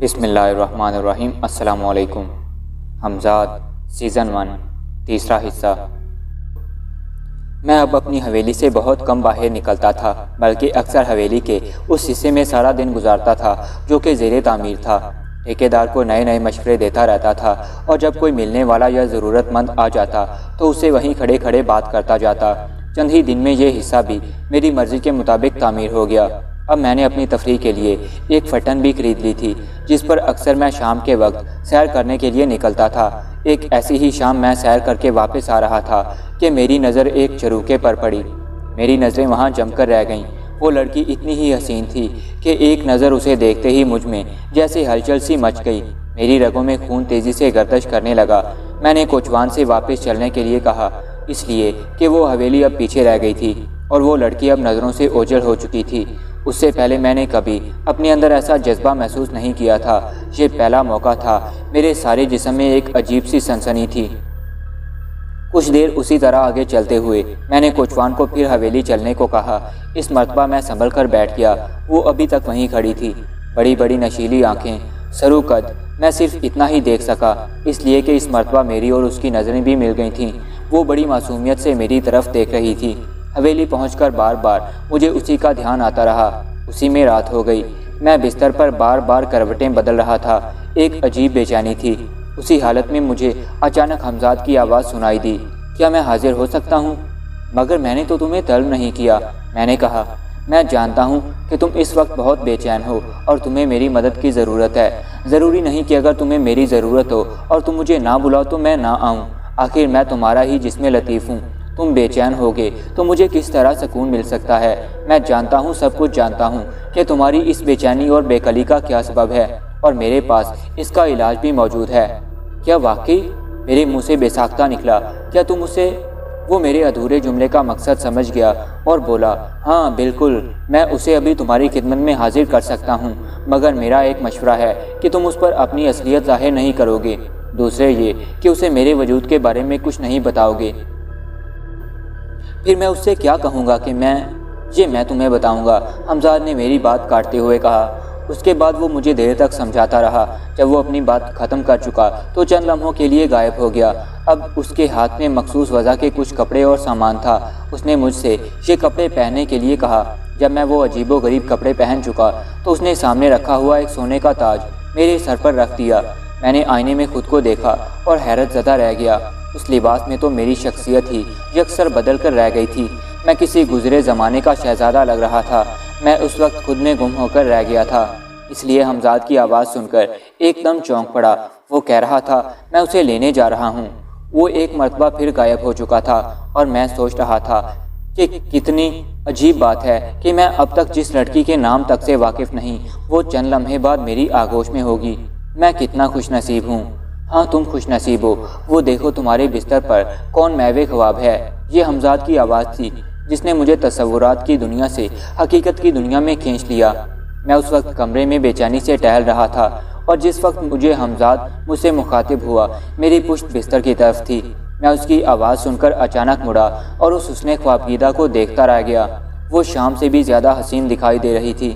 بسم اللہ الرحمن الرحیم۔ السلام علیکم۔ حمزاد سیزن 1 تیسرا حصہ۔ میں اب اپنی حویلی سے بہت کم باہر نکلتا تھا، بلکہ اکثر حویلی کے اس حصے میں سارا دن گزارتا تھا جو کہ زیر تعمیر تھا۔ ٹھیکیدار کو نئے نئے مشورے دیتا رہتا تھا، اور جب کوئی ملنے والا یا ضرورت مند آ جاتا تو اس سے وہیں کھڑے کھڑے بات کرتا جاتا۔ چند ہی دن میں یہ حصہ بھی میری مرضی کے مطابق تعمیر ہو گیا۔ اب میں نے اپنی تفریح کے لیے ایک پھٹن بھی خرید لی تھی، جس پر اکثر میں شام کے وقت سیر کرنے کے لیے نکلتا تھا۔ ایک ایسی ہی شام میں سیر کر کے واپس آ رہا تھا کہ میری نظر ایک چروکے پر پڑی۔ میری نظریں وہاں جم کر رہ گئیں۔ وہ لڑکی اتنی ہی حسین تھی کہ ایک نظر اسے دیکھتے ہی مجھ میں جیسے ہلچل سی مچ گئی۔ میری رگوں میں خون تیزی سے گردش کرنے لگا۔ میں نے کوچوان سے واپس چلنے کے لیے کہا، اس لیے کہ وہ حویلی اب پیچھے رہ گئی تھی اور وہ لڑکی اب نظروں سے اوجھل ہو چکی تھی۔ اس سے پہلے میں نے کبھی اپنے اندر ایسا جذبہ محسوس نہیں کیا تھا۔ یہ پہلا موقع تھا۔ میرے سارے جسم میں ایک عجیب سی سنسنی تھی۔ کچھ دیر اسی طرح آگے چلتے ہوئے میں نے کوچوان کو پھر حویلی چلنے کو کہا۔ اس مرتبہ میں سنبھل کر بیٹھ گیا۔ وہ ابھی تک وہیں کھڑی تھی، بڑی بڑی نشیلی آنکھیں، سرو قد۔ میں صرف اتنا ہی دیکھ سکا، اس لیے کہ اس مرتبہ میری اور اس کی نظریں بھی مل گئی تھیں۔ وہ بڑی معصومیت سے میری طرف دیکھ رہی تھی۔ حویلی پہنچ کر بار بار مجھے اسی کا دھیان آتا رہا۔ اسی میں رات ہو گئی۔ میں بستر پر بار بار کروٹیں بدل رہا تھا۔ ایک عجیب بے چینی تھی۔ اسی حالت میں مجھے اچانک حمزاد کی آواز سنائی دی، کیا میں حاضر ہو سکتا ہوں؟ مگر میں نے تو تمہیں طلب نہیں کیا۔ میں نے کہا، میں جانتا ہوں کہ تم اس وقت بہت بے چین ہو اور تمہیں میری مدد کی ضرورت ہے۔ ضروری نہیں کہ اگر تمہیں میری ضرورت ہو اور تم مجھے نہ بلاؤ تو میں نہ آؤں۔ آخر میں تمہارا ہی جسم لطیف ہوں۔ تم بے چین ہوگے تو مجھے کس طرح سکون مل سکتا ہے؟ میں جانتا ہوں، سب کچھ جانتا ہوں کہ تمہاری اس بے چینی اور بے قلی کا کیا سبب ہے، اور میرے پاس اس کا علاج بھی موجود ہے۔ کیا واقعی؟ میرے منہ سے بے ساختہ نکلا، کیا تم اسے؟ وہ میرے ادھورے جملے کا مقصد سمجھ گیا اور بولا، ہاں بالکل، میں اسے ابھی تمہاری خدمت میں حاضر کر سکتا ہوں، مگر میرا ایک مشورہ ہے کہ تم اس پر اپنی اصلیت ظاہر نہیں کرو گے۔ دوسرے یہ کہ اسے میرے وجود کے بارے میں کچھ نہیں بتاؤ گے۔ پھر میں اس سے کیا کہوں گا کہ میں تمہیں بتاؤں گا؟ حمزاد نے میری بات کاٹتے ہوئے کہا۔ اس کے بعد وہ مجھے دیر تک سمجھاتا رہا۔ جب وہ اپنی بات ختم کر چکا تو چند لمحوں کے لیے غائب ہو گیا۔ اب اس کے ہاتھ میں مخصوص وضع کے کچھ کپڑے اور سامان تھا۔ اس نے مجھ سے یہ کپڑے پہننے کے لیے کہا۔ جب میں وہ عجیب و غریب کپڑے پہن چکا تو اس نے سامنے رکھا ہوا ایک سونے کا تاج میرے سر پر رکھ دیا۔ میں نے آئینے میں خود کو دیکھا اور حیرت زدہ رہ گیا۔ اس لباس میں تو میری شخصیت ہی یکسر بدل کر رہ گئی تھی۔ میں کسی گزرے زمانے کا شہزادہ لگ رہا تھا۔ میں اس وقت خود میں گم ہو کر رہ گیا تھا، اس لیے حمزاد کی آواز سن کر ایک دم چونک پڑا۔ وہ کہہ رہا تھا، میں اسے لینے جا رہا ہوں۔ وہ ایک مرتبہ پھر غائب ہو چکا تھا، اور میں سوچ رہا تھا کہ کتنی عجیب بات ہے کہ میں اب تک جس لڑکی کے نام تک سے واقف نہیں، وہ چند لمحے بعد میری آغوش میں ہوگی۔ میں کتنا خوش نصیب ہوں۔ ہاں تم خوش نصیب ہو۔ وہ دیکھو تمہارے بستر پر کون میوے خواب ہے۔ یہ حمزاد کی آواز تھی جس نے مجھے تصورات کی دنیا سے حقیقت کی دنیا میں کھینچ لیا۔ میں اس وقت کمرے میں بے چینی سے ٹہل رہا تھا، اور جس وقت مجھے حمزاد مجھ سے مخاطب ہوا، میری پشت بستر کی طرف تھی۔ میں اس کی آواز سن کر اچانک مڑا اور اس حسن خوابگیدہ کو دیکھتا رہ گیا۔ وہ شام سے بھی زیادہ حسین دکھائی دے رہی تھی۔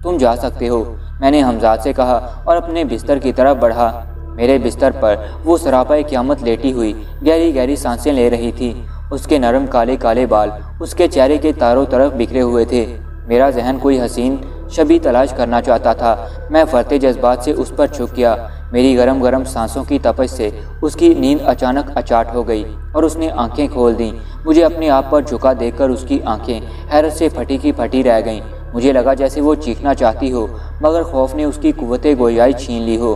تم جا سکتے ہو، میں نے حمزاد سے کہا اور اپنے بستر کی طرف بڑھا۔ میرے بستر پر وہ سراپا قیامت لیٹی ہوئی گہری گہری سانسیں لے رہی تھی۔ اس کے نرم کالے کالے بال اس کے چہرے کے چاروں طرف بکھرے ہوئے تھے۔ میرا ذہن کوئی حسین شبیہ تلاش کرنا چاہتا تھا۔ میں فرتے جذبات سے اس پر جھک گیا۔ میری گرم گرم سانسوں کی تپش سے اس کی نیند اچانک اچاٹ ہو گئی اور اس نے آنکھیں کھول دیں۔ مجھے اپنے آپ پر جھکا دیکھ کر اس کی آنکھیں حیرت سے پھٹی کی پھٹی رہ گئیں۔ مجھے لگا جیسے وہ چیخنا چاہتی ہو، مگر خوف نے اس کی قوت گویائی چھین لی ہو۔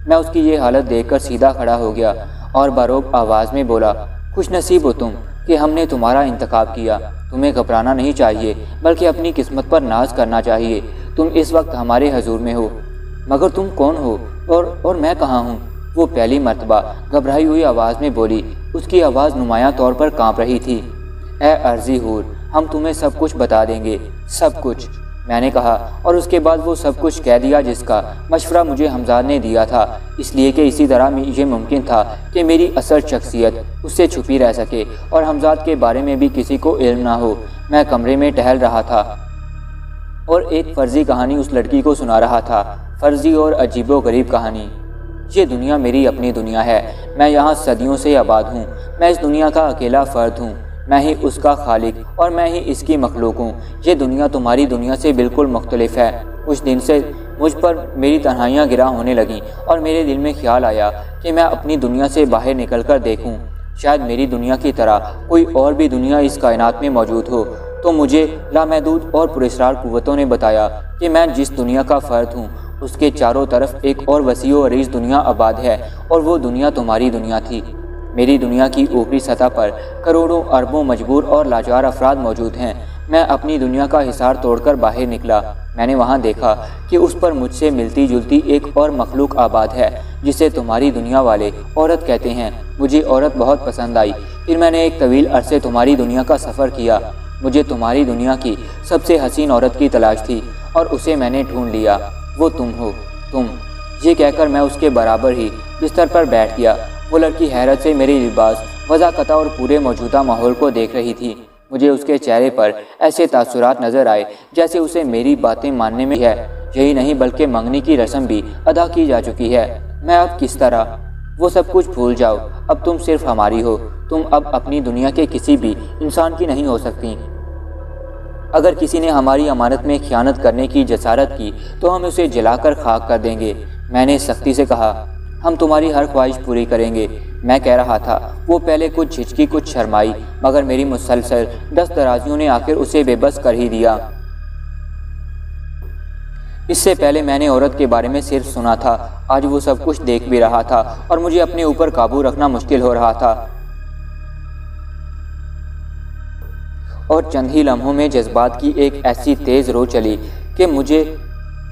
میں اس کی یہ حالت دیکھ کر سیدھا کھڑا ہو گیا اور باروب آواز میں بولا، خوش نصیب ہو تم کہ ہم نے تمہارا انتخاب کیا۔ تمہیں گھبرانا نہیں چاہیے، بلکہ اپنی قسمت پر ناز کرنا چاہیے۔ تم اس وقت ہمارے حضور میں ہو۔ مگر تم کون ہو اور میں کہاں ہوں؟ وہ پہلی مرتبہ گھبرائی ہوئی آواز میں بولی۔ اس کی آواز نمایاں طور پر کانپ رہی تھی۔ اے عرضی حور، ہم تمہیں سب کچھ بتا دیں گے، سب کچھ، میں نے کہا، اور اس کے بعد وہ سب کچھ کہہ دیا جس کا مشورہ مجھے حمزاد نے دیا تھا، اس لیے کہ اسی طرح یہ ممکن تھا کہ میری اصل شخصیت اس سے چھپی رہ سکے اور حمزاد کے بارے میں بھی کسی کو علم نہ ہو۔ میں کمرے میں ٹہل رہا تھا اور ایک فرضی کہانی اس لڑکی کو سنا رہا تھا۔ فرضی اور عجیب و غریب کہانی۔ یہ دنیا میری اپنی دنیا ہے، میں یہاں صدیوں سے آباد ہوں، میں اس دنیا کا اکیلا فرد ہوں، میں ہی اس کا خالق اور میں ہی اس کی مخلوق ہوں۔ یہ دنیا تمہاری دنیا سے بالکل مختلف ہے۔ کچھ دن سے مجھ پر میری تنہائیاں گرا ہونے لگیں اور میرے دل میں خیال آیا کہ میں اپنی دنیا سے باہر نکل کر دیکھوں، شاید میری دنیا کی طرح کوئی اور بھی دنیا اس کائنات میں موجود ہو۔ تو مجھے لامحدود اور پراسرار قوتوں نے بتایا کہ میں جس دنیا کا فرد ہوں اس کے چاروں طرف ایک اور وسیع و عریض دنیا آباد ہے، اور وہ دنیا تمہاری دنیا تھی۔ میری دنیا کی اوپری سطح پر کروڑوں اربوں مجبور اور لاچار افراد موجود ہیں۔ میں اپنی دنیا کا حصار توڑ کر باہر نکلا۔ میں نے وہاں دیکھا کہ اس پر مجھ سے ملتی جلتی ایک اور مخلوق آباد ہے جسے تمہاری دنیا والے عورت کہتے ہیں۔ مجھے عورت بہت پسند آئی۔ پھر میں نے ایک طویل عرصے تمہاری دنیا کا سفر کیا۔ مجھے تمہاری دنیا کی سب سے حسین عورت کی تلاش تھی اور اسے میں نے ڈھونڈ لیا۔ وہ تم ہو، تم۔ یہ کہہ کر میں اس کے برابر ہی بستر پر بیٹھ گیا۔ وہ لڑکی حیرت سے میری لباس، وضاقتہ اور پورے موجودہ ماحول کو دیکھ رہی تھی۔ مجھے اس کے چہرے پر ایسے تاثرات نظر آئے جیسے اسے میری باتیں ماننے میں ہے۔ یہی نہیں بلکہ منگنی کی رسم بھی ادا کی جا چکی ہے۔ میں اب کس طرح؟ وہ سب کچھ بھول جاؤ، اب تم صرف ہماری ہو۔ تم اب اپنی دنیا کے کسی بھی انسان کی نہیں ہو سکتی۔ اگر کسی نے ہماری امانت میں خیانت کرنے کی جسارت کی تو ہم اسے جلا کر خاک کر دیں گے۔ میں نے سختی سے کہا، ہم تمہاری ہر خواہش پوری کریں گے۔ میں کہہ رہا تھا، وہ پہلے کچھ جھجکی، کچھ شرمائی، مگر میری مسلسل دست درازیوں نے آخر اسے بے بس کر ہی دیا۔ اس سے پہلے میں نے عورت کے بارے میں صرف سنا تھا، آج وہ سب کچھ دیکھ بھی رہا تھا اور مجھے اپنے اوپر قابو رکھنا مشکل ہو رہا تھا۔ اور چند ہی لمحوں میں جذبات کی ایک ایسی تیز رو چلی کہ مجھے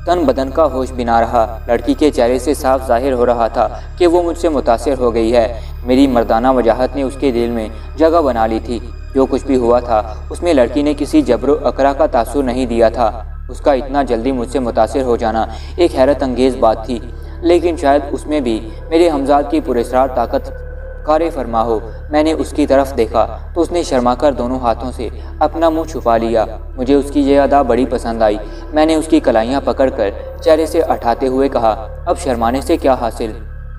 تن بدن کا ہوش بھی نہ رہا۔ لڑکی کے چہرے سے صاف ظاہر ہو رہا تھا کہ وہ مجھ سے متاثر ہو گئی ہے۔ میری مردانہ وجاہت نے اس کے دل میں جگہ بنا لی تھی۔ جو کچھ بھی ہوا تھا اس میں لڑکی نے کسی جبر و اکرا کا تاثر نہیں دیا تھا۔ اس کا اتنا جلدی مجھ سے متاثر ہو جانا ایک حیرت انگیز بات تھی، لیکن شاید اس میں بھی میرے ہمزاد کی پراسرار طاقت کار فرما ہو۔ میں نے اس کی طرف دیکھا تو اس نے شرما کر دونوں ہاتھوں سے اپنا منہ چھپا لیا۔ مجھے اس کی یہ ادا بڑی پسند آئی۔ میں نے اس کی کلائیاں پکڑ کر چہرے سے اٹھاتے ہوئے کہا، اب شرمانے سے کیا حاصل؟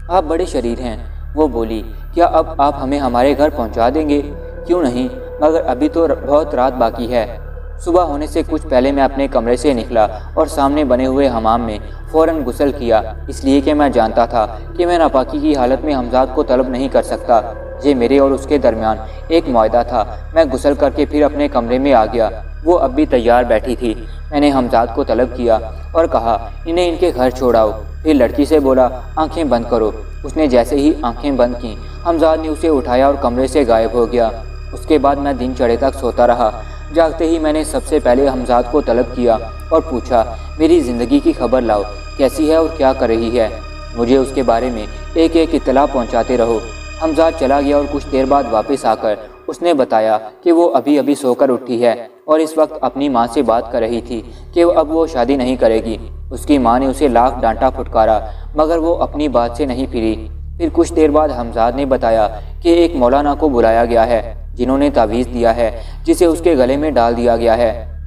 آپ بڑے شریر ہیں۔ وہ بولی، کیا اب آپ ہمیں ہمارے گھر پہنچا دیں گے؟ کیوں نہیں، مگر ابھی تو بہت رات باقی ہے۔ صبح ہونے سے کچھ پہلے میں اپنے کمرے سے نکلا اور سامنے بنے ہوئے حمام میں فوراً غسل کیا، اس لیے کہ میں جانتا تھا کہ میں ناپاکی کی حالت میں حمزاد کو طلب نہیں کر سکتا۔ یہ میرے اور اس کے درمیان ایک معاہدہ تھا۔ میں غسل کر کے پھر اپنے کمرے میں آ گیا۔ وہ اب بھی تیار بیٹھی تھی۔ میں نے حمزاد کو طلب کیا اور کہا، انہیں ان کے گھر چھوڑاؤ۔ پھر لڑکی سے بولا، آنکھیں بند کرو۔ اس نے جیسے ہی آنکھیں بند کیں، حمزاد نے اسے اٹھایا اور کمرے سے غائب ہو گیا۔ اس کے بعد میں دن چڑھے تک سوتا رہا۔ جاگتے ہی میں نے سب سے پہلے حمزاد کو طلب کیا اور پوچھا، میری زندگی کی خبر لاؤ، کیسی ہے اور کیا کر رہی ہے؟ مجھے اس کے بارے میں ایک ایک اطلاع پہنچاتے رہو۔ حمزاد چلا گیا اور کچھ دیر بعد واپس آ کر اس نے بتایا کہ وہ ابھی سو کر اٹھی ہے اور اس وقت اپنی ماں سے بات کر رہی تھی کہ اب وہ شادی نہیں کرے گی۔ اس کی ماں نے اسے لاکھ ڈانٹا پھٹکارا مگر وہ اپنی بات سے نہیں پھری۔ پھر کچھ دیر بعد حمزاد نے بتایا کہ ایک مولانا کو بلایا گیا ہے جنہوں نے تعویذ دیا ہے جسے اس کے گلے میں ڈال دیا گیا ہے۔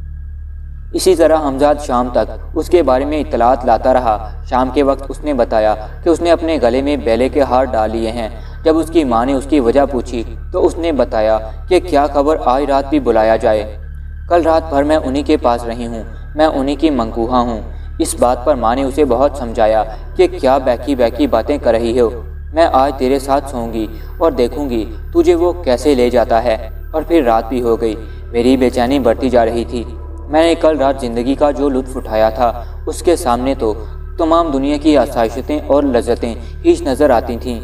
اسی طرح حمزاد شام تک اس کے بارے میں اطلاعات لاتا رہا۔ شام کے وقت اس نے بتایا کہ اس نے اپنے گلے میں بیلے کے ہار ڈال لیے ہیں۔ جب اس کی ماں نے اس کی وجہ پوچھی تو اس نے بتایا کہ کیا خبر آج رات بھی بلایا جائے۔ کل رات بھر میں انہی کے پاس رہی ہوں، میں انہی کی منقوہا ہوں۔ اس بات پر ماں نے اسے بہت سمجھایا کہ کیا بیکی باتیں کر رہی ہو، میں آج تیرے ساتھ سوؤں گی اور دیکھوں گی تجھے وہ کیسے لے جاتا ہے۔ اور پھر رات بھی ہو گئی۔ میری بے چینی بڑھتی جا رہی تھی۔ میں نے کل رات زندگی کا جو لطف اٹھایا تھا اس کے سامنے تو تمام دنیا کی آسائشیں اور لذتیں ہیچ نظر آتی تھیں۔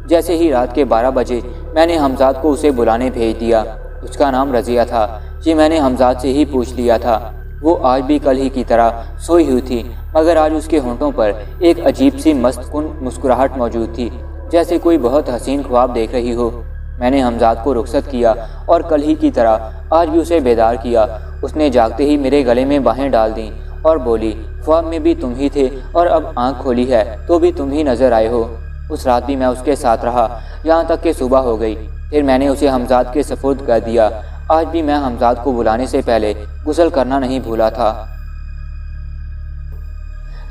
جیسے ہی رات کے 12 بجے میں نے حمزاد کو اسے بلانے بھیج دیا۔ اس کا نام رضیہ تھا۔ جی میں نے حمزاد سے ہی پوچھ لیا تھا۔ وہ آج بھی کل ہی کی طرح سوئی ہوئی تھی مگر آج اس کے ہونٹوں پر ایک عجیب سی مست کن مسکراہٹ موجود تھی، جیسے کوئی بہت حسین خواب دیکھ رہی ہو۔ میں نے حمزاد کو رخصت کیا اور کل ہی کی طرح آج بھی اسے بیدار کیا۔ اس نے جاگتے ہی میرے گلے میں باہیں ڈال دیں اور بولی، خواب میں بھی تم ہی تھے اور اب آنکھ کھولی ہے تو بھی تم ہی نظر آئے ہو۔ اس رات بھی میں اس کے ساتھ رہا یہاں تک کہ صبح ہو گئی۔ پھر میں نے اسے حمزاد کے سپرد کر دیا۔ آج بھی میں حمزاد کو بلانے سے پہلے غسل کرنا نہیں بھولا تھا۔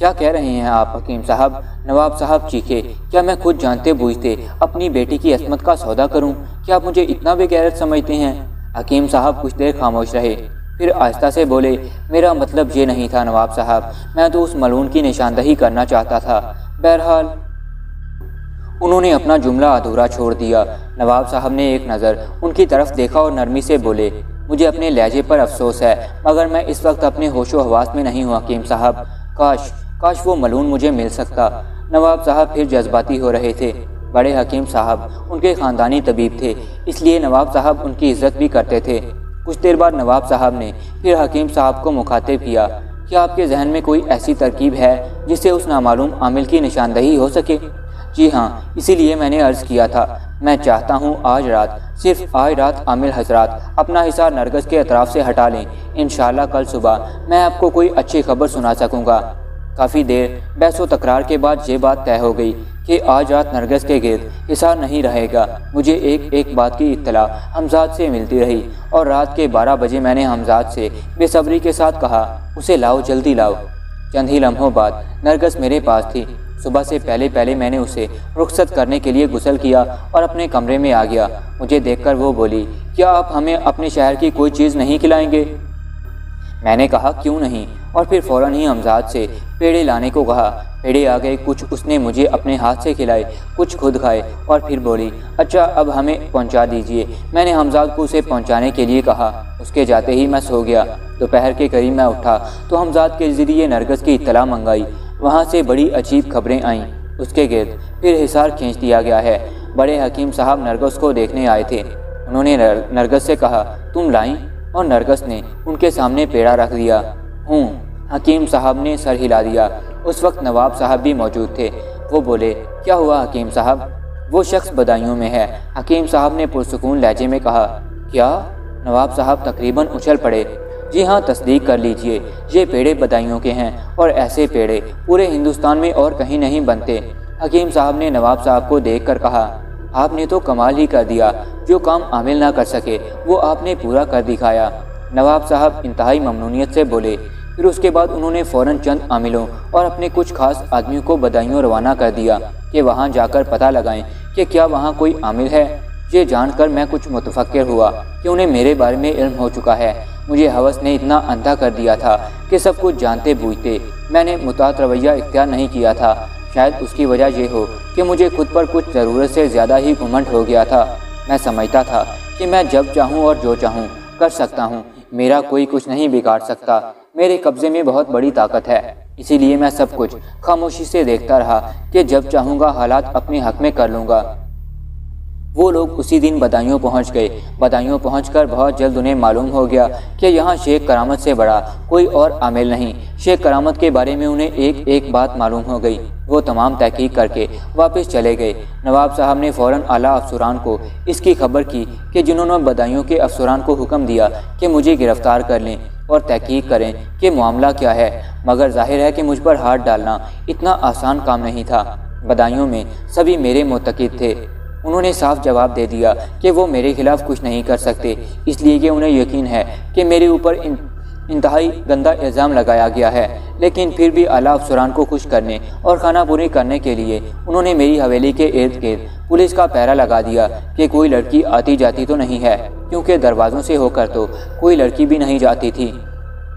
کیا کہہ رہے ہیں آپ حکیم صاحب؟ نواب صاحب چیخے۔ کیا میں خود جانتے بوجھتے اپنی بیٹی کی عصمت کا سودا کروں؟ کیا آپ مجھے اتنا بے غیرت سمجھتے ہیں؟ حکیم صاحب کچھ دیر خاموش رہے، پھر آہستہ سے بولے، میرا مطلب یہ نہیں تھا نواب صاحب، میں تو اس ملعون کی نشاندہی کرنا چاہتا تھا۔ بہرحال انہوں نے اپنا جملہ ادھورا چھوڑ دیا۔ نواب صاحب نے ایک نظر ان کی طرف دیکھا اور نرمی سے بولے، مجھے اپنے لہجے پر افسوس ہے مگر میں اس وقت اپنے ہوش و حواس میں نہیں ہوں حکیم صاحب۔ کاش وہ ملعون مجھے مل سکتا۔ نواب صاحب پھر جذباتی ہو رہے تھے۔ بڑے حکیم صاحب ان کے خاندانی طبیب تھے، اس لیے نواب صاحب ان کی عزت بھی کرتے تھے۔ کچھ دیر بعد نواب صاحب نے پھر حکیم صاحب کو مخاطب کیا، کیا آپ کے ذہن میں کوئی ایسی ترکیب ہے جس سے اس نامعلوم عامل کی نشاندہی ہو سکے؟ جی ہاں، اسی لیے میں نے عرض کیا تھا، میں چاہتا ہوں آج رات، صرف آج رات عامل حضرات اپنا حصار نرگس کے اطراف سے ہٹا لیں۔ انشاءاللہ کل صبح میں آپ کو کوئی اچھی خبر سنا سکوں گا۔ کافی دیر بحث و تکرار کے بعد یہ بات طے ہو گئی کہ آج رات نرگس کے گرد حصار نہیں رہے گا۔ مجھے ایک بات کی اطلاع حمزاد سے ملتی رہی اور رات کے 12 بجے میں نے حمزاد سے بے صبری کے ساتھ کہا، اسے لاؤ، جلدی لاؤ۔ چند ہی لمحوں بعد نرگس میرے پاس تھی۔ صبح سے پہلے میں نے اسے رخصت کرنے کے لیے غسل کیا اور اپنے کمرے میں آ گیا۔ مجھے دیکھ کر وہ بولی، کیا آپ ہمیں اپنے شہر کی کوئی چیز نہیں کھلائیں گے؟ میں نے کہا، کیوں نہیں، اور پھر فوراً ہی حمزاد سے پیڑے لانے کو کہا۔ پیڑے آ گئے، کچھ اس نے مجھے اپنے ہاتھ سے کھلائے، کچھ خود کھائے، اور پھر بولی، اچھا اب ہمیں پہنچا دیجئے۔ میں نے حمزاد کو اسے پہنچانے کے لیے کہا۔ اس کے جاتے ہی میں سو گیا۔ دوپہر کے قریب میں اٹھا تو حمزاد کے ذریعے نرگس کی اطلاع منگائی۔ وہاں سے بڑی عجیب خبریں آئیں۔ اس کے گرد پھر حصار کھینچ دیا گیا ہے۔ بڑے حکیم صاحب نرگس کو دیکھنے آئے تھے۔ انہوں نے نرگس سے کہا، تم لائیں؟ اور نرگس نے ان کے سامنے پیڑا رکھ دیا۔ ہوں، حکیم صاحب نے سر ہلا دیا۔ اس وقت نواب صاحب بھی موجود تھے۔ وہ بولے، کیا ہوا حکیم صاحب؟ وہ شخص بدایوں میں ہے، حکیم صاحب نے پرسکون لہجے میں کہا۔ کیا؟ نواب صاحب تقریباً اچھل پڑے۔ جی ہاں، تصدیق کر لیجئے، یہ پیڑے بدایوں کے ہیں، اور ایسے پیڑے پورے ہندوستان میں اور کہیں نہیں بنتے۔ حکیم صاحب نے نواب صاحب کو دیکھ کر کہا، آپ نے تو کمال ہی کر دیا، جو کام عامل نہ کر سکے وہ آپ نے پورا کر دکھایا۔ نواب صاحب انتہائی ممنونیت سے بولے۔ پھر اس کے بعد انہوں نے فوراً چند عاملوں اور اپنے کچھ خاص آدمیوں کو بدایوں روانہ کر دیا کہ وہاں جا کر پتہ لگائیں کہ کیا وہاں کوئی عامل ہے۔ یہ جان کر میں کچھ متفکر ہوا کہ انہیں میرے بارے میں علم ہو چکا ہے۔ مجھے ہوس نے اتنا اندھا کر دیا تھا کہ سب کچھ جانتے بوجھتے میں نے محتاط رویہ اختیار نہیں کیا تھا۔ شاید اس کی وجہ یہ ہو کہ مجھے خود پر کچھ ضرورت سے زیادہ ہی گھمنڈ ہو گیا تھا۔ میں سمجھتا تھا کہ میں جب چاہوں اور جو چاہوں کر سکتا ہوں، میرا کوئی کچھ نہیں بگاڑ سکتا، میرے قبضے میں بہت بڑی طاقت ہے۔ اسی لیے میں سب کچھ خاموشی سے دیکھتا رہا کہ جب چاہوں گا حالات اپنے حق میں کر لوں گا۔ وہ لوگ اسی دن بدایوں پہنچ گئے۔ بدایوں پہنچ کر بہت جلد انہیں معلوم ہو گیا کہ یہاں شیخ کرامت سے بڑا کوئی اور عامل نہیں۔ شیخ کرامت کے بارے میں انہیں ایک بات معلوم ہو گئی۔ وہ تمام تحقیق کر کے واپس چلے گئے۔ نواب صاحب نے فوراً اعلیٰ افسران کو اس کی خبر کی کہ جنہوں نے بدایوں کے افسران کو حکم دیا کہ مجھے گرفتار کر لیں اور تحقیق کریں کہ معاملہ کیا ہے، مگر ظاہر ہے کہ مجھ پر ہاتھ ڈالنا اتنا آسان کام نہیں تھا۔ بدایوں میں سبھی میرے معتقد تھے۔ انہوں نے صاف جواب دے دیا کہ وہ میرے خلاف کچھ نہیں کر سکتے، اس لیے کہ انہیں یقین ہے کہ میرے اوپر انتہائی گندا الزام لگایا گیا ہے۔ لیکن پھر بھی اعلیٰ افسران کو خوش کرنے اور خانہ پوری کرنے کے لیے انہوں نے میری حویلی کے ارد گرد پولیس کا پہرا لگا دیا کہ کوئی لڑکی آتی جاتی تو نہیں ہے، کیونکہ دروازوں سے ہو کر تو کوئی لڑکی بھی نہیں جاتی تھی۔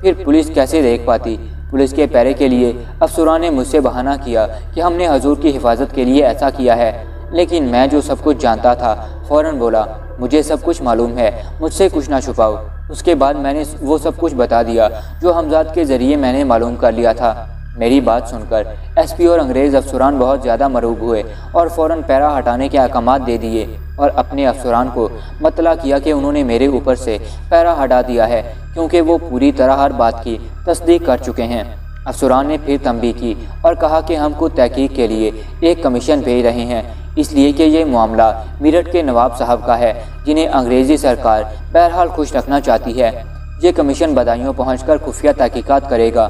پھر پولیس کیسے دیکھ پاتی؟ پولیس کے پہرے کے لیے افسران نے مجھ سے بہانہ کیا کہ ہم نے حضور کی حفاظت کے لیے ایسا کیا ہے۔ لیکن میں جو سب کچھ جانتا تھا فوراً بولا، مجھے سب کچھ معلوم ہے، مجھ سے کچھ نہ چھپاؤ۔ اس کے بعد میں نے وہ سب کچھ بتا دیا جو حمزاد کے ذریعے میں نے معلوم کر لیا تھا۔ میری بات سن کر ایس پی اور انگریز افسران بہت زیادہ مرعوب ہوئے اور فوراً پہرا ہٹانے کے احکامات دے دیے اور اپنے افسران کو مطلع کیا کہ انہوں نے میرے اوپر سے پہرا ہٹا دیا ہے، کیونکہ وہ پوری طرح ہر بات کی تصدیق کر چکے ہیں۔ افسران نے پھر تنبیہ کی اور کہا کہ ہم کو تحقیق کے لیے ایک کمیشن بھیج رہے ہیں، اس لیے کہ یہ معاملہ میرٹھ کے نواب صاحب کا ہے جنہیں انگریزی سرکار بہرحال خوش رکھنا چاہتی ہے۔ یہ کمیشن بدایوں پہنچ کر خفیہ تحقیقات کرے گا۔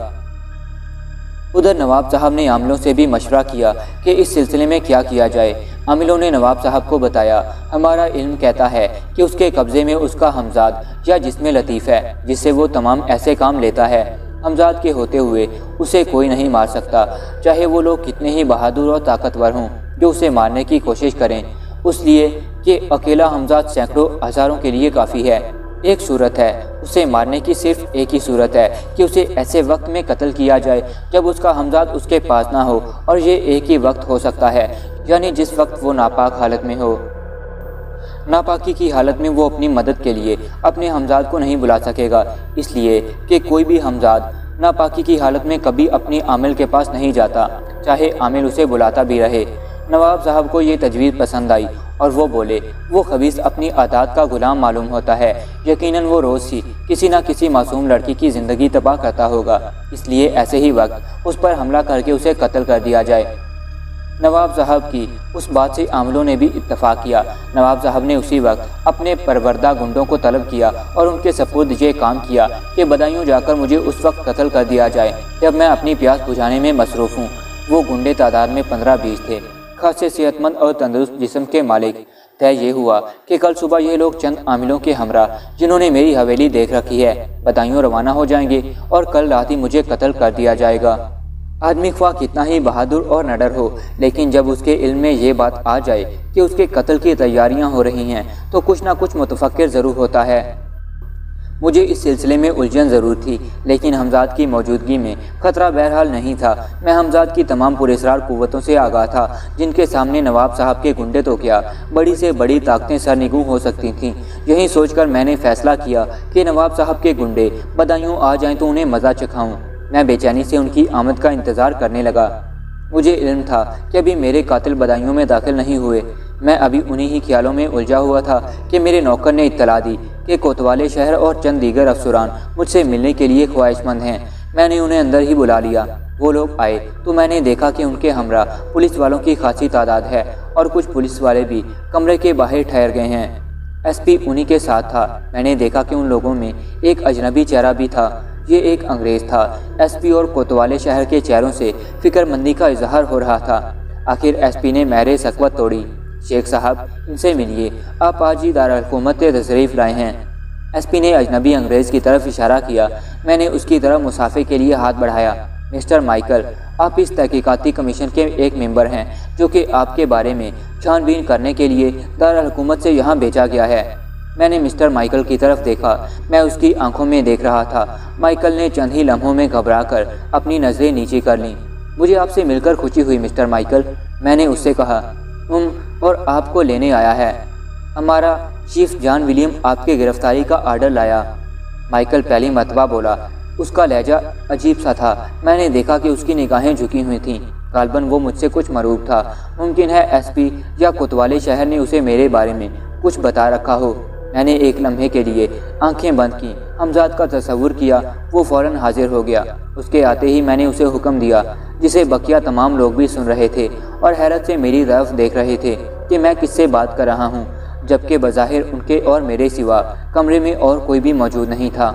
ادھر نواب صاحب نے عاملوں سے بھی مشورہ کیا کہ اس سلسلے میں کیا کیا جائے۔ عاملوں نے نواب صاحب کو بتایا، ہمارا علم کہتا ہے کہ اس کے قبضے میں اس کا حمزاد یا جسم لطیف ہے جس سے وہ تمام ایسے کام لیتا ہے۔ حمزاد کے ہوتے ہوئے اسے کوئی نہیں مار سکتا، چاہے وہ لوگ کتنے ہی بہادر اور طاقتور ہوں جو اسے مارنے کی کوشش کریں، اس لیے کہ اکیلا حمزاد سینکڑوں ہزاروں کے لیے کافی ہے۔ ایک صورت ہے، اسے مارنے کی صرف ایک ہی صورت ہے کہ اسے ایسے وقت میں قتل کیا جائے جب اس کا حمزاد اس کے پاس نہ ہو، اور یہ ایک ہی وقت ہو سکتا ہے، یعنی جس وقت وہ ناپاک حالت میں ہو۔ ناپاکی کی حالت میں وہ اپنی مدد کے لیے اپنے حمزاد کو نہیں بلا سکے گا، اس لیے کہ کوئی بھی حمزاد ناپاکی کی حالت میں کبھی اپنی عامل کے پاس نہیں جاتا، چاہے عامل اسے بلاتا بھی رہے۔ نواب صاحب کو یہ تجویز پسند آئی اور وہ بولے، وہ خبیث اپنی عادات کا غلام معلوم ہوتا ہے، یقیناً وہ روز ہی کسی نہ کسی معصوم لڑکی کی زندگی تباہ کرتا ہوگا، اس لیے ایسے ہی وقت اس پر حملہ کر کے اسے قتل کر دیا جائے۔ نواب صاحب کی اس بات سے عاملوں نے بھی اتفاق کیا۔ نواب صاحب نے اسی وقت اپنے پروردہ گنڈوں کو طلب کیا اور ان کے سپرد یہ کام کیا کہ بدایوں جا کر مجھے اس وقت قتل کر دیا جائے جب میں اپنی پیاس بجھانے میں مصروف ہوں۔ وہ گنڈے تعداد میں 15-20 تھے، خاصے صحت مند اور تندرست جسم کے مالک۔ طے یہ ہوا کہ کل صبح یہ لوگ چند عاملوں کے ہمراہ، جنہوں نے میری حویلی دیکھ رکھی ہے، بدایوں روانہ ہو جائیں گے اور کل رات ہی مجھے قتل کر دیا جائے گا۔ آدمی خواہ کتنا ہی بہادر اور نڈر ہو، لیکن جب اس کے علم میں یہ بات آ جائے کہ اس کے قتل کی تیاریاں ہو رہی ہیں تو کچھ نہ کچھ متفکر ضرور ہوتا ہے۔ مجھے اس سلسلے میں الجھن ضرور تھی، لیکن حمزاد کی موجودگی میں خطرہ بہرحال نہیں تھا۔ میں حمزاد کی تمام پراسرار قوتوں سے آگاہ تھا، جن کے سامنے نواب صاحب کے گنڈے تو کیا، بڑی سے بڑی طاقتیں سرنگوں ہو سکتی تھیں۔ یہی سوچ کر میں نے فیصلہ کیا کہ نواب صاحب کے گنڈے بدایوں آ جائیں تو انہیں مزہ چکھاؤں۔ میں بے چینی سے ان کی آمد کا انتظار کرنے لگا۔ مجھے علم تھا کہ ابھی میرے قاتل بدایوں میں داخل نہیں ہوئے۔ میں ابھی انہی ہی خیالوں میں الجھا ہوا تھا کہ میرے نوکر نے اطلاع دی کہ کوتوالے شہر اور چند دیگر افسران مجھ سے ملنے کے لیے خواہش مند ہیں۔ میں نے انہیں اندر ہی بلا لیا۔ وہ لوگ آئے تو میں نے دیکھا کہ ان کے ہمراہ پولیس والوں کی خاصی تعداد ہے اور کچھ پولیس والے بھی کمرے کے باہر ٹھہر گئے ہیں۔ ایس پی انہی کے ساتھ تھا۔ میں نے دیکھا کہ ان لوگوں میں ایک اجنبی چہرہ بھی تھا، یہ ایک انگریز تھا۔ ایس پی اور کوتوالے شہر کے چہروں سے فکر مندی کا اظہار ہو رہا تھا۔ آخر ایس پی نے مہر سکوت توڑی۔ شیخ صاحب، ان سے ملیے، آپ آج ہی دارالحکومت تشریف لائے ہیں۔ ایس پی نے اجنبی انگریز کی طرف اشارہ کیا۔ میں نے اس کی طرف مسافے کے لیے ہاتھ بڑھایا۔ مسٹر مائیکل، آپ اس تحقیقاتی کمیشن کے ایک ممبر ہیں جو کہ آپ کے بارے میں چھان بین کرنے کے لیے دارالحکومت سے یہاں بھیجا گیا ہے۔ میں نے مسٹر مائیکل کی طرف دیکھا۔ میں اس کی آنکھوں میں دیکھ رہا تھا۔ مائیکل نے چند ہی لمحوں میں گھبرا کر اپنی نظریں نیچے کر لیں۔ مجھے آپ سے مل کر خوشی ہوئی مسٹر مائیکل، میں نے اس سے کہا۔ اور آپ کو لینے آیا ہے۔ ہمارا چیف جان ولیم آپ کے گرفتاری کا آرڈر لایا۔ مائیکل پہلی مرتبہ بولا۔ اس کا لہجہ عجیب سا تھا۔ میں نے دیکھا کہ اس کی نگاہیں جھکی ہوئی تھیں۔ غالباً وہ مجھ سے کچھ مروب تھا۔ ممکن ہے ایس پی یا کوتوالے شہر نے اسے میرے بارے میں کچھ بتا رکھا ہو۔ میں نے ایک لمحے کے لیے آنکھیں بند کیں۔ حمزاد کا تصور کیا۔ وہ فوراً حاضر ہو گیا۔ اس کے آتے ہی میں نے اسے حکم دیا، جسے بقیہ تمام لوگ بھی سن رہے تھے اور حیرت سے میری طرف دیکھ رہے تھے کہ میں کس سے بات کر رہا ہوں، جبکہ بظاہر ان کے اور میرے سوا کمرے میں اور کوئی بھی موجود نہیں تھا۔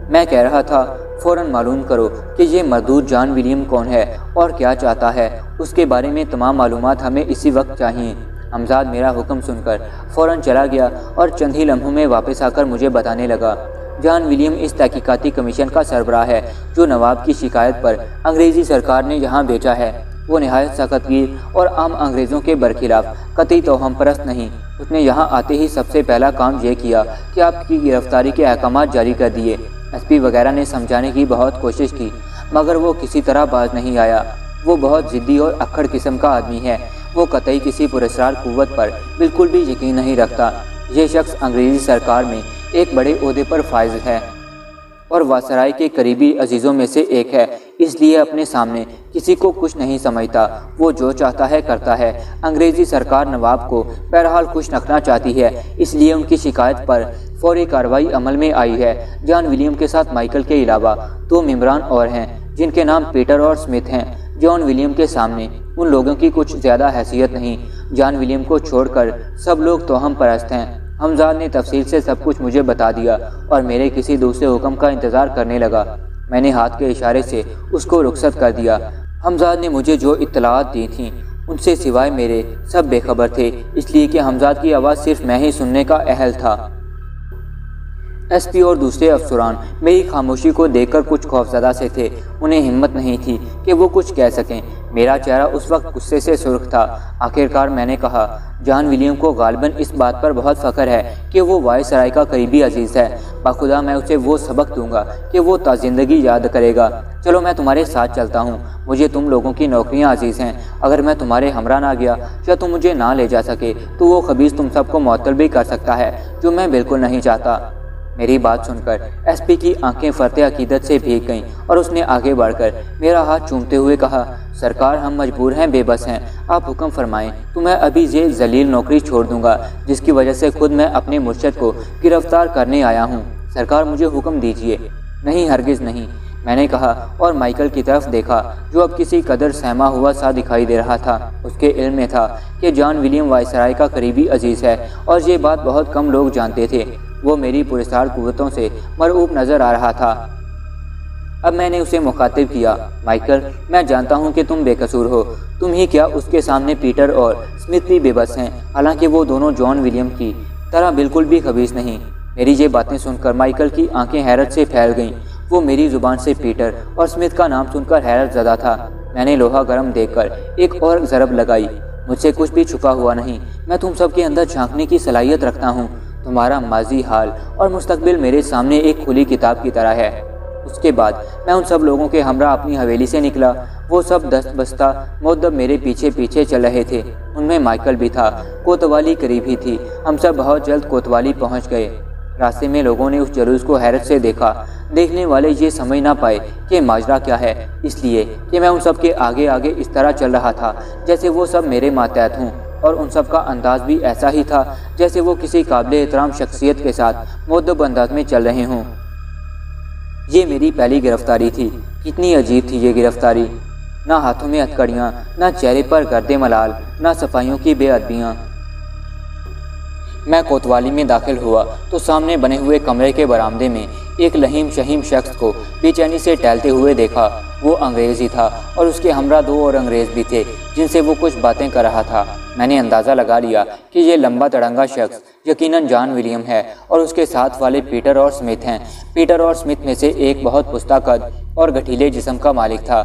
میں کہہ رہا تھا، فوراً معلوم کرو کہ یہ مردود جان ولیم کون ہے اور کیا چاہتا ہے۔ اس کے بارے میں تمام معلومات ہمیں اسی وقت چاہیے۔ حمزاد میرا حکم سن کر فوراً چلا گیا اور چند ہی لمحوں میں واپس آ کر مجھے بتانے لگا، جان ولیم اس تحقیقاتی کمیشن کا سربراہ ہے جو نواب کی شکایت پر انگریزی سرکار نے یہاں بھیجا ہے۔ وہ نہایت سخت گیر اور عام انگریزوں کے برخلاف قطعی توہم پرست نہیں۔ اس نے یہاں آتے ہی سب سے پہلا کام یہ کیا کہ آپ کی گرفتاری کے احکامات جاری کر دیے۔ ایس پی وغیرہ نے سمجھانے کی بہت کوشش کی، مگر وہ کسی طرح باز نہیں آیا۔ وہ بہت ضدی اور اکھڑ قسم کا آدمی ہے۔ وہ قطعی کسی پراسرار قوت پر بالکل بھی یقین نہیں رکھتا۔ یہ شخص انگریزی سرکار میں ایک بڑے عہدے پر فائز ہے اور واسرائے کے قریبی عزیزوں میں سے ایک ہے، اس لیے اپنے سامنے کسی کو کچھ نہیں سمجھتا۔ وہ جو چاہتا ہے کرتا ہے۔ انگریزی سرکار نواب کو بہرحال خوش رکھنا چاہتی ہے، اس لیے ان کی شکایت پر فوری کارروائی عمل میں آئی ہے۔ جان ولیم کے ساتھ مائیکل کے علاوہ 2 ممبران اور ہیں جن کے نام پیٹر اور سمتھ ہیں۔ جان ولیم کے سامنے ان لوگوں کی کچھ زیادہ حیثیت نہیں۔ جان ولیم کو چھوڑ کر سب لوگ توہم پرست ہیں۔ حمزاد نے تفصیل سے سب کچھ مجھے بتا دیا اور میرے کسی دوسرے حکم کا انتظار کرنے لگا۔ میں نے ہاتھ کے اشارے سے اس کو رخصت کر دیا۔ حمزاد نے مجھے جو اطلاعات دی تھیں ان سے سوائے میرے سب بے خبر تھے، اس لیے کہ حمزاد کی آواز صرف میں ہی سننے کا اہل تھا۔ ایس پی اور دوسرے افسران میری خاموشی کو دیکھ کر کچھ خوفزدہ سے تھے۔ انہیں ہمت نہیں تھی کہ وہ کچھ کہہ سکیں۔ میرا چہرہ اس وقت غصے سے سرخ تھا۔ آخرکار میں نے کہا، جان ولیم کو غالباً اس بات پر بہت فخر ہے کہ وہ وائسرائے کا قریبی عزیز ہے۔ بخدا میں اسے وہ سبق دوں گا کہ وہ تا زندگی یاد کرے گا۔ چلو میں تمہارے ساتھ چلتا ہوں۔ مجھے تم لوگوں کی نوکریاں عزیز ہیں۔ اگر میں تمہارے ہمراہ نہ گیا یا تم مجھے نہ لے جا سکے تو وہ خبیث تم سب کو معطل بھی کر سکتا ہے، جو میں بالکل نہیں چاہتا۔ میری بات سن کر ایس پی کی آنکھیں فرط عقیدت سے بھیگ گئیں اور اس نے آگے بڑھ کر میرا ہاتھ چومتے ہوئے کہا، سرکار ہم مجبور ہیں، بے بس ہیں، آپ حکم فرمائیں تو میں ابھی یہ ذلیل نوکری چھوڑ دوں گا جس کی وجہ سے خود میں اپنے مرشد کو گرفتار کرنے آیا ہوں۔ سرکار مجھے حکم دیجیے۔ نہیں، ہرگز نہیں، میں نے کہا اور مائیکل کی طرف دیکھا جو اب کسی قدر سہما ہوا سا دکھائی دے رہا تھا۔ اس کے علم میں تھا کہ جان ولیم وائسرائے کا قریبی عزیز ہے اور یہ بات بہت کم لوگ جانتے تھے۔ وہ میری پراسرار قوتوں سے مرعوب نظر آ رہا تھا۔ اب میں نے اسے مخاطب کیا، مائیکل میں جانتا ہوں کہ تم بے قصور ہو، تم ہی کیا اس کے سامنے پیٹر اور اسمتھ بھی بے بس ہیں، حالانکہ وہ دونوں جان ولیم کی طرح بالکل بھی خبیث نہیں۔ میری یہ باتیں سن کر مائیکل کی آنکھیں حیرت سے پھیل گئیں۔ وہ میری زبان سے پیٹر اور اسمتھ کا نام سن کر حیرت زدہ تھا۔ میں نے لوہا گرم دیکھ کر ایک اور ضرب لگائی، مجھ سے کچھ بھی چھپا ہوا نہیں، میں تم سب کے اندر جھانکنے کی صلاحیت رکھتا ہوں۔ تمہارا ماضی، حال اور مستقبل میرے سامنے ایک کھلی کتاب کی طرح ہے۔ اس کے بعد میں ان سب لوگوں کے ہمراہ اپنی حویلی سے نکلا۔ وہ سب دست بستہ مؤدب میرے پیچھے پیچھے چل رہے تھے۔ ان میں مائیکل بھی تھا۔ کوتوالی قریب ہی تھی۔ ہم سب بہت جلد کوتوالی پہنچ گئے۔ راستے میں لوگوں نے اس جلوس کو حیرت سے دیکھا۔ دیکھنے والے یہ سمجھ نہ پائے کہ ماجرا کیا ہے، اس لیے کہ میں ان سب کے آگے آگے اس طرح چل رہا تھا جیسے وہ سب میرے ماتحت ہوں، اور ان سب کا انداز بھی ایسا ہی تھا جیسے وہ کسی قابل احترام شخصیت کے ساتھ مؤدب انداز میں چل رہے ہوں۔ یہ میری پہلی گرفتاری تھی۔ کتنی عجیب تھی یہ گرفتاری، نہ ہاتھوں میں ہتھکڑیاں، نہ چہرے پر گرد ملال، نہ صفائیوں کی بے ادبیاں۔ میں کوتوالی میں داخل ہوا تو سامنے بنے ہوئے کمرے کے برآمدے میں ایک لہیم شہیم شخص کو بے چینی سے ٹہلتے ہوئے دیکھا۔ وہ انگریز ہی تھا اور اس کے ہمراہ دو اور انگریز بھی تھے جن سے وہ کچھ باتیں کر رہا تھا۔ میں نے اندازہ لگا لیا کہ یہ لمبا تڑنگا شخص یقیناً جان ولیم ہے اور اس کے ساتھ والے پیٹر اور اسمتھ ہیں۔ پیٹر اور اسمتھ میں سے ایک بہت پستہ قد اور گٹھیلے جسم کا مالک تھا۔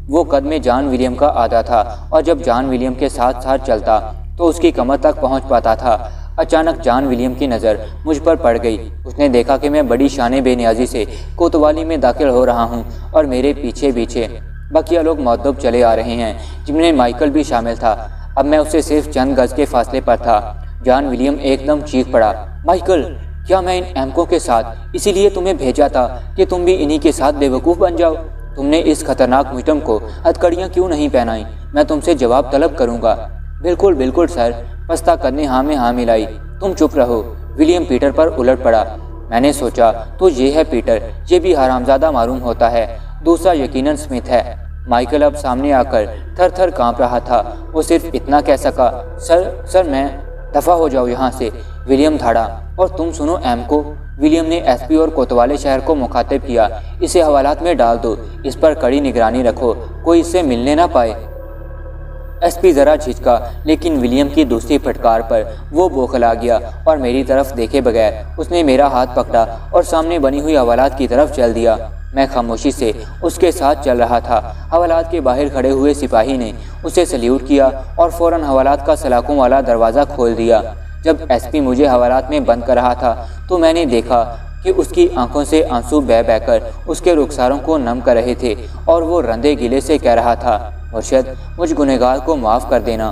وہ قد میں جان ولیم کا آدھا تھا اور جب جان ولیم کے ساتھ ساتھ چلتا تو اس کی کمر تک پہنچ پاتا تھا۔ اچانک جان ولیم کی نظر مجھ پر پڑ گئی۔ اس نے دیکھا کہ میں بڑی شان بے نیازی سے کوتوالی میں داخل ہو رہا ہوں اور میرے پیچھے پیچھے بقیہ لوگ مؤدب چلے آ رہے ہیں، جن میں مائیکل بھی شامل تھا۔ اب میں اسے صرف چند گز کے فاصلے پر تھا۔ جان ولیم ایک دم چیخ پڑا، مائیکل، کیا میں ان احمقوں کے ساتھ اسی لیے تمہیں بھیجا تھا کہ تم بھی انہی کے ساتھ بے وقوف بن جاؤ؟ تم نے اس خطرناک مجرم کو ہتھکڑیاں کیوں نہیں پہنائیں؟ میں تم سے جواب طلب کروں گا۔ بالکل بالکل سر، پستہ قد نے ہاں میں ہاں ملائی۔ تم چپ رہو۔ ولیم پیٹر پر الٹ پڑا۔ میں نے سوچا تو یہ ہے پیٹر، یہ بھی حرامزادہ معلوم ہوتا ہے۔ دوسرا یقیناً اسمتھ ہے۔ مائیکل اب سامنے آ کر تھر تھر کانپ رہا تھا۔ وہ صرف اتنا کہہ سکا، سر میں دفع ہو جاؤ یہاں سے۔ ولیم دھاڑا، اور تم سنو ایم کو۔ ولیم نے ایس پی اور کوتوالے شہر کو مخاطب کیا، اسے حوالات میں ڈال دو، اس پر کڑی نگرانی رکھو، کوئی اس سے ملنے نہ پائے۔ ایس پی ذرا جھجکا، لیکن ولیم کی دوسری پھٹکار پر وہ بوکھلا گیا اور میری طرف دیکھے بغیر اس نے میرا ہاتھ پکڑا اور سامنے بنی ہوئی حوالات کی طرف چل دیا۔ میں خاموشی سے اس کے ساتھ چل رہا تھا۔ حوالات کے باہر کھڑے ہوئے سپاہی نے اسے سلیوٹ کیا اور فوراً حوالات کا سلاخوں والا دروازہ کھول دیا۔ جب ایس پی مجھے حوالات میں بند کر رہا تھا تو میں نے دیکھا کہ اس کی آنکھوں سے آنسو بہہ بہہ کر اس کے رخساروں کو نم کر رہے تھے اور وہ رندے گلے سے کہہ رہا تھا، مرشد، مجھ گنہگار کو معاف کر دینا۔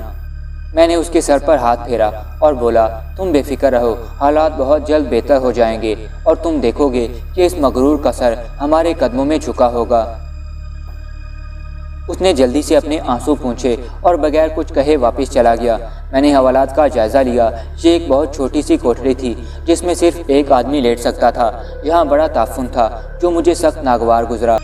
میں نے اس کے سر پر ہاتھ پھیرا اور بولا، تم بے فکر رہو، حالات بہت جلد بہتر ہو جائیں گے اور تم دیکھو گے کہ اس مغرور کا سر ہمارے قدموں میں جھکا ہوگا۔ اس نے جلدی سے اپنے آنسو پونچھے اور بغیر کچھ کہے واپس چلا گیا۔ میں نے حوالات کا جائزہ لیا۔ یہ ایک بہت چھوٹی سی کوٹھری تھی جس میں صرف ایک آدمی لیٹ سکتا تھا۔ یہاں بڑا تعفن تھا جو مجھے سخت ناگوار گزرا۔